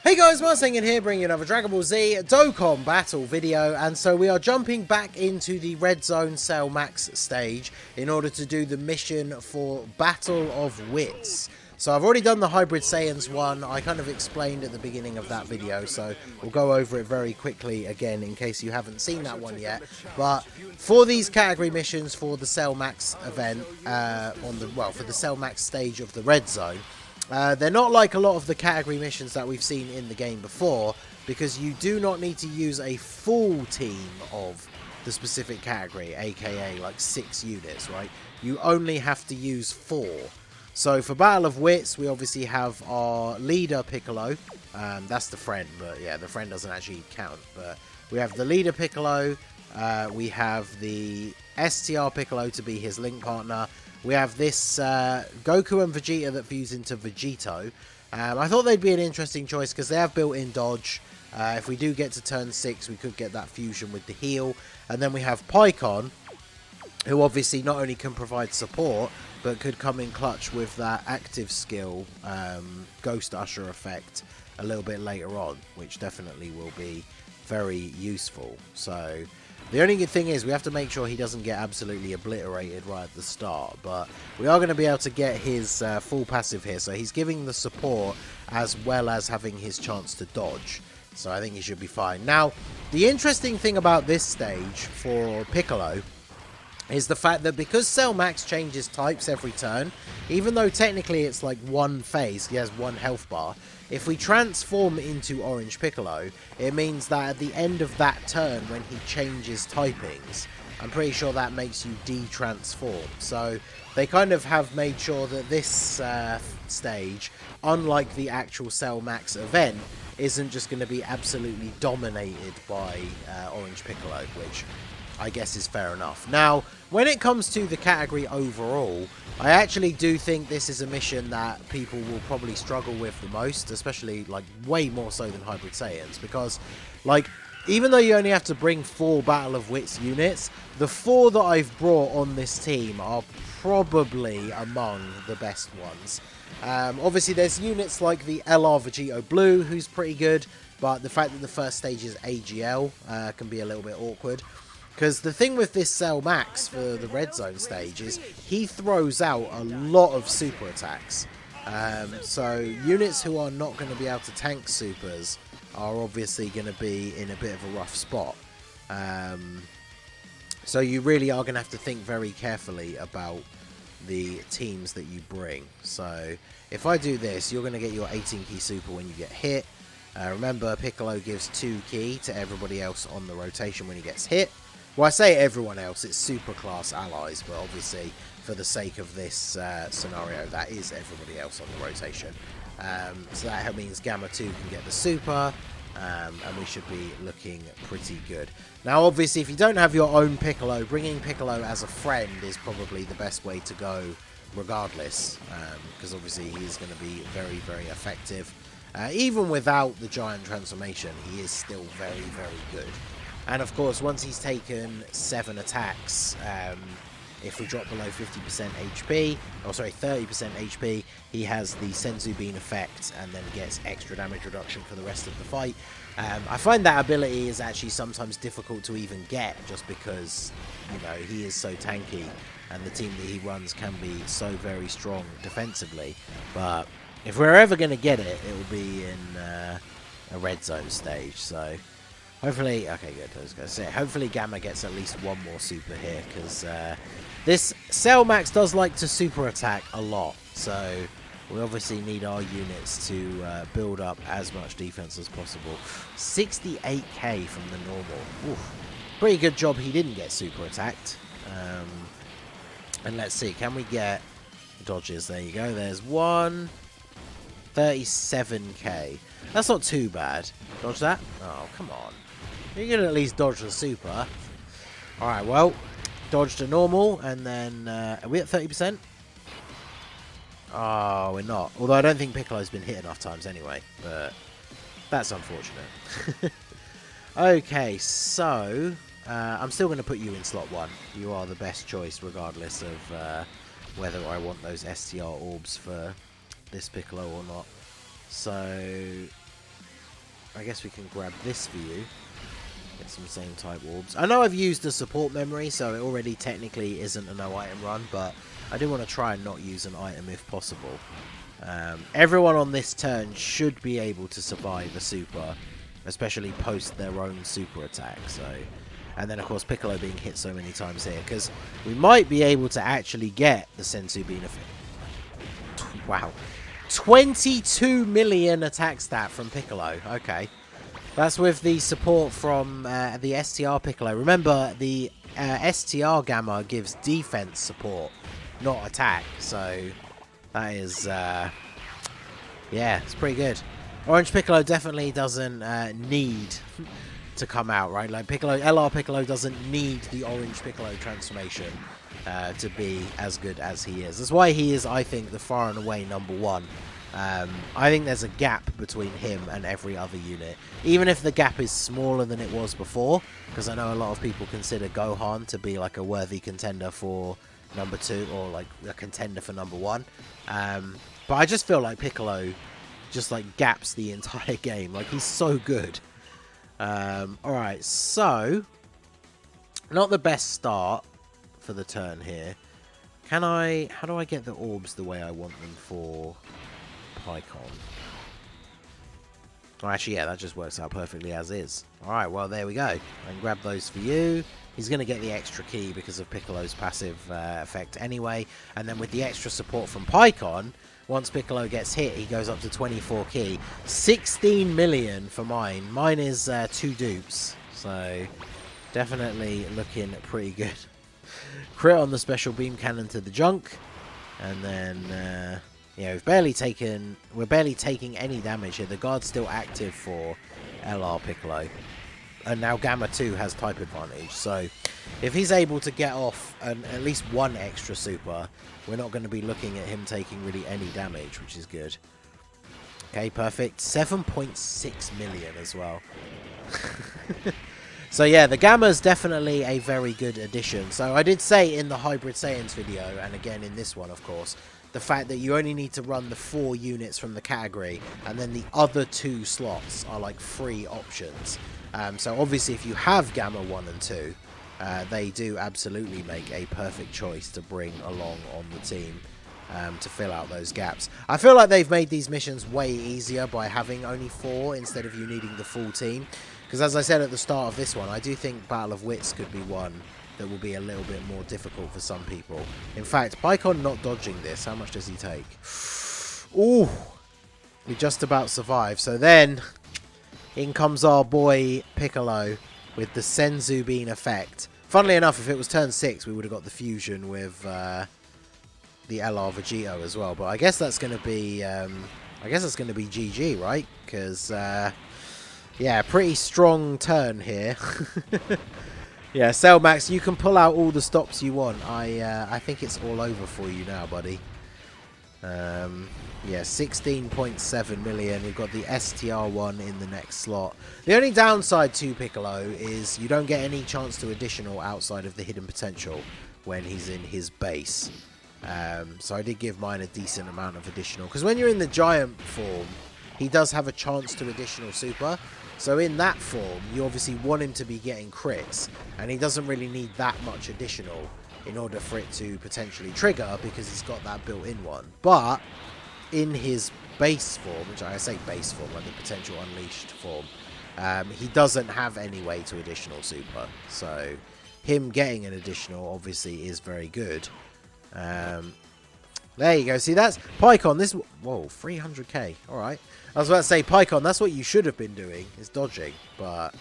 Hey guys, Marsingin here, bringing you another Dragon Ball Z Dokkan battle video, and so we are jumping back into the Red Zone Cell Max stage in order to do the mission for Battle of Wits. So I've already done the Hybrid Saiyans one. I kind of explained at the beginning of that video, so we'll go over it very quickly again in case you haven't seen that one yet. But for these category missions for the Cell Max event, for the Cell Max stage of the Red Zone, they're not like a lot of the category missions that we've seen in the game before, because you do not need to use a full team of the specific category, aka like 6 units, right? You only have to use 4. So for Battle of Wits, we obviously have our leader Piccolo. That's the friend, but yeah, the friend doesn't actually count. But we have the leader Piccolo. We have the STR Piccolo to be his link partner. We have this Goku and Vegeta that fuse into Vegito. I thought they'd be an interesting choice because they have built-in dodge. If we do get to turn 6, we could get that fusion with the heal. And then we have Pikkon, who obviously not only can provide support, but could come in clutch with that active skill, Ghost Usher effect, a little bit later on, which definitely will be very useful. So the only good thing is we have to make sure he doesn't get absolutely obliterated right at the start, but we are going to be able to get his full passive here, so he's giving the support as well as having his chance to dodge, so I think he should be fine. Now, the interesting thing about this stage for Piccolo is the fact that because Cell Max changes types every turn, even though technically it's like one phase, he has 1 health bar, if we transform into Orange Piccolo, it means that at the end of that turn when he changes typings, I'm pretty sure that makes you de-transform. So they kind of have made sure that this stage, unlike the actual Cell Max event, isn't just going to be absolutely dominated by Orange Piccolo, which I guess is fair enough. Now, when it comes to the category overall, I actually do think this is a mission that people will probably struggle with the most, especially like way more so than Hybrid Saiyans, because like even though you only have to bring 4 Battle of Wits units, the 4 that I've brought on this team are probably among the best ones. Obviously there's units like the LR Vegito Blue, who's pretty good, but the fact that the first stage is AGL can be a little bit awkward. Because the thing with this Cell Max for the Red Zone stage is he throws out a lot of super attacks. So units who are not going to be able to tank supers are obviously going to be in a bit of a rough spot. So you really are going to have to think very carefully about the teams that you bring. So if I do this, you're going to get your 18 key super when you get hit. Remember, Piccolo gives 2 key to everybody else on the rotation when he gets hit. Well, I say everyone else, it's super class allies, but obviously for the sake of this scenario, that is everybody else on the rotation. So that means Gamma 2 can get the super, and we should be looking pretty good. Now, obviously, if you don't have your own Piccolo, bringing Piccolo as a friend is probably the best way to go regardless, because obviously he is going to be very, very effective. Even without the giant transformation, he is still very, very good. And of course, once he's taken 7 attacks, if we drop below 50% HP, or sorry, 30% HP, he has the Senzu Bean effect and then gets extra damage reduction for the rest of the fight. I find that ability is actually sometimes difficult to even get, just because, you know, he is so tanky and the team that he runs can be so very strong defensively. But if we're ever going to get it, it will be in a Red Zone stage, so hopefully, okay, good, I was going to say, hopefully Gamma gets at least 1 more super here, because this Cell Max does like to super attack a lot, so we obviously need our units to build up as much defense as possible. 68k from the normal. Oof. Pretty good job he didn't get super attacked. And let's see, can we get dodges? There you go, there's 1. 37k. That's not too bad. Dodge that? Oh, come on. You can at least dodge the super. Alright, well, dodged a normal, and then, are we at 30%? Oh, we're not. Although I don't think Piccolo's been hit enough times anyway, but that's unfortunate. Okay, so, I'm still going to put you in slot 1. You are the best choice, regardless of whether I want those STR orbs for this Piccolo or not. So I guess we can grab this for you. Get some same type orbs. I know I've used the support memory, so it already technically isn't a no item run, but I do want to try and not use an item if possible. Everyone on this turn should be able to survive a super, especially post their own super attack. So, and then of course Piccolo being hit so many times here, because we might be able to actually get the Senzu Bean effect. Wow, 22 million attack stat from Piccolo. Okay, that's with the support from the STR Piccolo. Remember, the STR Gamma gives defense support, not attack. So that is, yeah, it's pretty good. Orange Piccolo definitely doesn't need to come out, right? Like Piccolo, LR Piccolo doesn't need the Orange Piccolo transformation to be as good as he is. That's why he is, I think, the far and away #1. I think there's a gap between him and every other unit, even if the gap is smaller than it was before, because I know a lot of people consider Gohan to be like a worthy contender for #2 or like a contender for #1. But I just feel like Piccolo just like gaps the entire game. Like, he's so good. Alright, so not the best start for the turn here. How do I get the orbs the way I want them for Pycon? Oh, actually, yeah, that just works out perfectly as is. Alright, well, there we go. I can grab those for you. He's going to get the extra key because of Piccolo's passive effect anyway. And then with the extra support from Pycon, once Piccolo gets hit, he goes up to 24 key. 16 million for mine. Mine is 2 dupes, so definitely looking pretty good. Crit on the special beam cannon to the junk. And then, yeah, we're barely taking any damage here. The guard's still active for LR Piccolo. And now Gamma 2 has type advantage. So if he's able to get off at least one extra super, we're not going to be looking at him taking really any damage, which is good. Okay, perfect. 7.6 million as well. So yeah, the Gamma's definitely a very good addition. So I did say in the Hybrid Saiyans video, and again in this one of course, the fact that you only need to run the 4 units from the category, and then the other 2 slots are like free options. So obviously if you have Gamma 1 and 2, they do absolutely make a perfect choice to bring along on the team to fill out those gaps. I feel like they've made these missions way easier by having only 4 instead of you needing the full team. Because as I said at the start of this one, I do think Battle of Wits could be one that will be a little bit more difficult for some people. In fact, Pycon not dodging this, how much does he take? Ooh, we just about survived. So then, in comes our boy Piccolo with the Senzu Bean effect. Funnily enough, if it was turn 6, we would have got the fusion with the LR Vegito as well. But I guess that's going to be, GG, right? Because yeah, pretty strong turn here. Yeah, Cell Max, you can pull out all the stops you want. I think it's all over for you now, buddy. Yeah, 16.7 million. We've got the STR one in the next slot. The only downside to Piccolo is you don't get any chance to additional outside of the hidden potential when he's in his base. So I did give mine a decent amount of additional. Because when you're in the giant form, he does have a chance to additional super. So in that form, you obviously want him to be getting crits. And he doesn't really need that much additional in order for it to potentially trigger, because he's got that built-in one. But in his base form, which I say base form, like the potential unleashed form, he doesn't have any way to additional super. So him getting an additional obviously is very good. There you go. See, that's Pycon. This, whoa, 300k. All right. I was about to say, Pycon, that's what you should have been doing, is dodging. But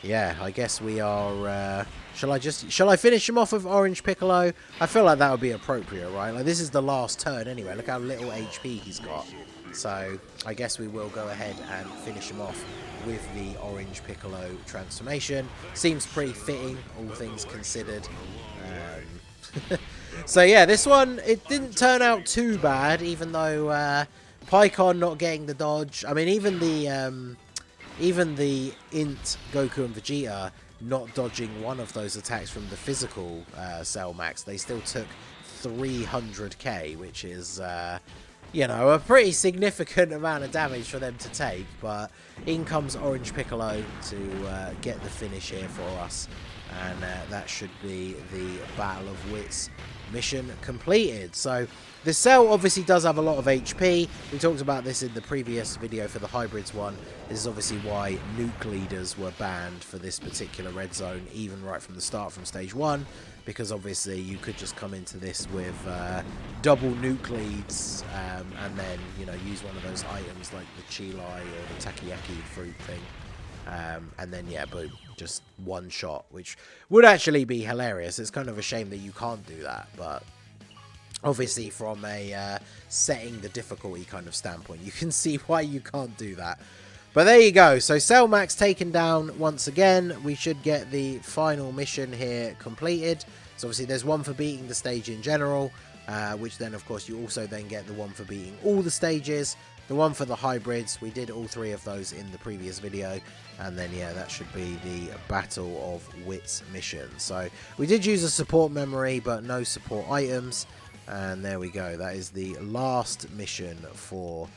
yeah, I guess we are. Shall I finish him off with Orange Piccolo? I feel like that would be appropriate, right? Like, this is the last turn anyway. Look how little HP he's got. So I guess we will go ahead and finish him off with the Orange Piccolo transformation. Seems pretty fitting, all things considered. So yeah, this one, it didn't turn out too bad, even though Pycon not getting the dodge. I mean, even the Int Goku and Vegeta not dodging one of those attacks from the physical Cell Max, they still took 300k, which is you know, a pretty significant amount of damage for them to take, but in comes Orange Piccolo to get the finish here for us, and that should be the Battle of Wits mission completed. So the cell obviously does have a lot of HP. We talked about this in the previous video for the hybrids one. This is obviously why nuke leaders were banned for this particular red zone, even right from the start from stage 1, because obviously you could just come into this with double nuke leads and then, you know, use one of those items like the chili or the takoyaki fruit thing. And then, yeah, boom, just one shot, which would actually be hilarious. It's kind of a shame that you can't do that, but obviously from a setting the difficulty kind of standpoint, you can see why you can't do that. But there you go. So Cell Max taken down once again. We should get the final mission here completed. So obviously there's one for beating the stage in general, which then of course you also then get the one for beating all the stages. The one for the hybrids, we did all 3 of those in the previous video, and then yeah, that should be the Battle of Wits mission. So we did use a support memory, but no support items, and there we go. That is the last mission for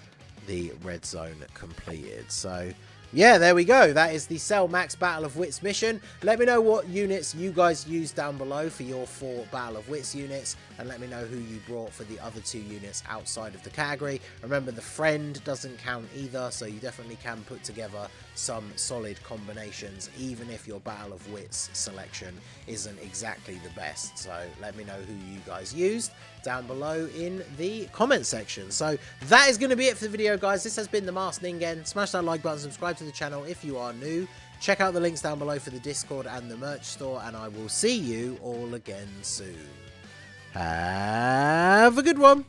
the red zone completed. So yeah, there we go. That is the Cell Max Battle of Wits mission. Let me know what units you guys used down below for your 4 Battle of Wits units, and let me know who you brought for the other 2 units outside of the category. Remember, the friend doesn't count either, so you definitely can put together some solid combinations, even if your Battle of Wits selection isn't exactly the best. So let me know who you guys used down below in the comment section. So that is going to be it for the video, guys. This has been the Masked Ningen. Smash that like button, subscribe to the channel if you are new. Check out the links down below for the Discord and the merch store, and I will see you all again soon. Have a good one.